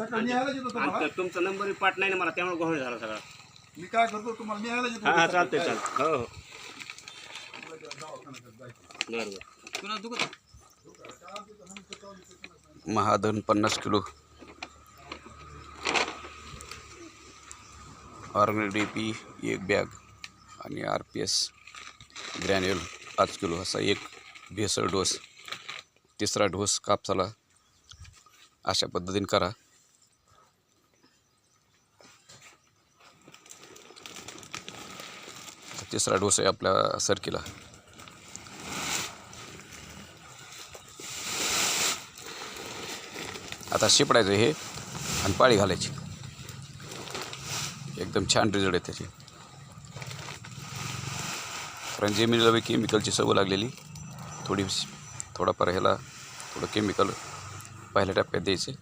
सकाळी न्यायला येतो तुम्हाला. आणि तुमचा नंबर पाठ नाही ना मला, त्यामुळे गोंधळ झाला सगळा. मी काय करतो तुम्हाला न्यायला येतो. हा चालतंय चालतंय. हो हो बरोबर. महाधन 50 किलो, ऑर्गेनिक DAP 1 बॅग आणि RPS ग्रॅन्युअल 5 किलो असा एक भेसळ डोस. तिसरा डोस कापसाला अशा पद्धतीने करा. तिसरा डोस आहे आपल्या सरकीला. आता शिपडायचं हे आणि पाळी घालायची. एकदम छान रिझल्ट आहे त्याचे. कारण जमिनीला बी केमिकलची सवय लागलेली, थोडाफार ह्याला थोडं केमिकल पहिल्या टप्प्यात द्यायचे.